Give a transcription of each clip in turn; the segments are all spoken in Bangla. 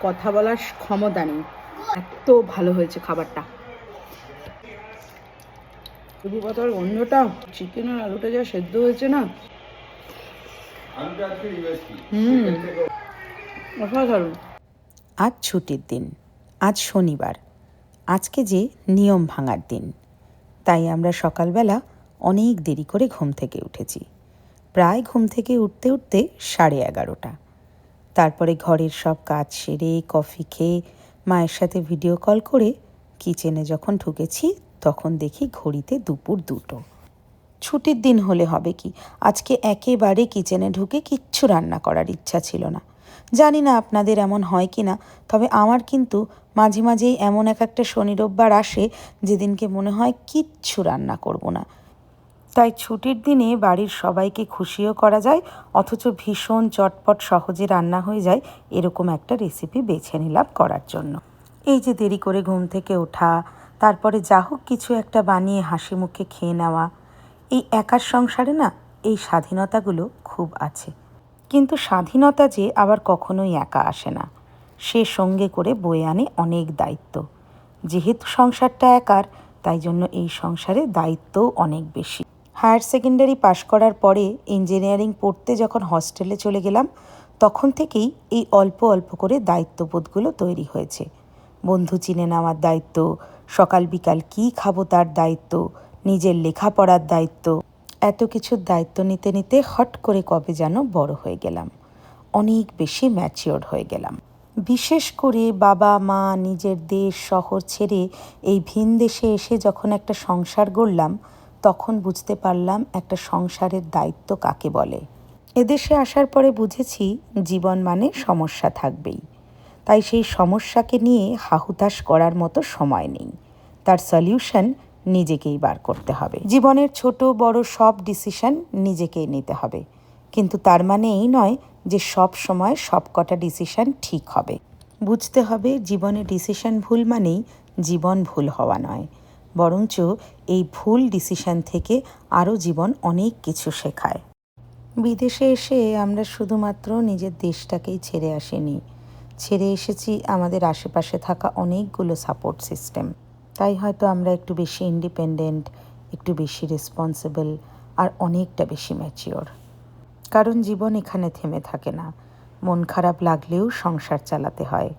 কথা বলার ক্ষমতা নেই, এত ভালো হয়েছে খাবারটা। শুধু পাতার গন্ধটা, চিকেন আর আলুটা যা সেদ্ধ হয়েছে না, অসাধারণ। আজ ছুটির দিন, আজ শনিবার, আজকে যে নিয়ম ভাঙার দিন। তাই আমরা সকালবেলা অনেক দেরি করে ঘুম থেকে উঠেছি। প্রায় ঘুম থেকে উঠতে উঠতে 11:30। তারপরে ঘরের সব কাজ সেরে কফি খেয়ে মায়ের সাথে ভিডিও কল করে কিচেনে যখন ঢুকেছি তখন দেখি ঘড়িতে দুপুর 2টো। ছুটির দিন হলে হবে কি, আজকে একেবারে কিচেনে ঢুকে কিচ্ছু রান্না করার ইচ্ছা ছিল না। জানি না আপনাদের এমন হয় কি না, তবে আমার কিন্তু মাঝে মাঝেই এমন একটা শনি রোববার আসে যেদিনকে মনে হয় কিচ্ছু রান্না করব না। তাই ছুটির দিনে বাড়ির সবাইকে খুশিও করা যায়, অথচ ভীষণ চটপট সহজে রান্না হয়ে যায় এরকম একটা রেসিপি বেছে নিলাম করার জন্য। এই যে দেরি করে ঘুম থেকে ওঠা, তারপরে যা হোক কিছু একটা বানিয়ে হাসি মুখে খেয়ে নেওয়া, এই একার সংসারে না এই স্বাধীনতাগুলো খুব আছে। কিন্তু স্বাধীনতা যে আবার কখনোই একা আসে না, সে সঙ্গে করে বয়ে আনে অনেক দায়িত্ব। যেহেতু সংসারটা একার, তাই জন্য এই সংসারে দায়িত্বও অনেক বেশি। হায়ার সেকেন্ডারি পাশ করার পরে ইঞ্জিনিয়ারিং পড়তে যখন হস্টেলে চলে গেলাম, তখন থেকেই এই অল্প অল্প করে দায়িত্ববোধগুলো তৈরি হয়েছে। বন্ধু চিনে নেওয়ার দায়িত্ব, সকাল বিকাল কী খাবো তার দায়িত্ব, নিজের লেখাপড়ার দায়িত্ব, এত কিছুর দায়িত্ব নিতে নিতে হট করে কবে যেন বড় হয়ে গেলাম, অনেক বেশি ম্যাচিওর হয়ে গেলাম। বিশেষ করে বাবা মা নিজের দেশ শহর ছেড়ে এই ভিন দেশে এসে যখন একটা সংসার গড়লাম, তখন বুঝতে পারলাম একটা সংসারের দায়িত্ব কাকে বলে। এদেশে আসার পরে বুঝেছি জীবন মানে সমস্যা থাকবেই। তাই সেই সমস্যাকে নিয়ে হাহুতাশ করার মতো সময় নেই, তার সলিউশন নিজেকেই বার করতে হবে। জীবনের ছোট বড় সব ডিসিশন নিজেকেই নিতে হবে, কিন্তু তার মানে এই নয় যে সব সময় সব কটা ডিসিশন ঠিক হবে। বুঝতে হবে জীবনে ডিসিশন ভুল মানেই জীবন ভুল হওয়া নয়, বরঞ্চ এই ভুল ডিসিশন থেকে আরও জীবন অনেক কিছু শেখায়। বিদেশে এসে আমরা শুধুমাত্র নিজের দেশটাকেই ছেড়ে আসিনি, ছেড়ে এসেছি আমাদের আশেপাশে থাকা অনেকগুলো সাপোর্ট সিস্টেম। তাই হয়তো আমরা একটু বেশি ইন্ডিপেন্ডেন্ট, একটু বেশি রেসপন্সিবল আর অনেকটা বেশি ম্যাচিওর। কারণ জীবন এখানে থেমে থাকে না। মন খারাপ লাগলেও সংসার চালাতে হয়,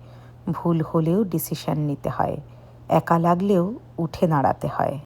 ভুল হলেও ডিসিশন নিতে হয়, একা লাগলেও উঠে দাঁড়াতে হয়।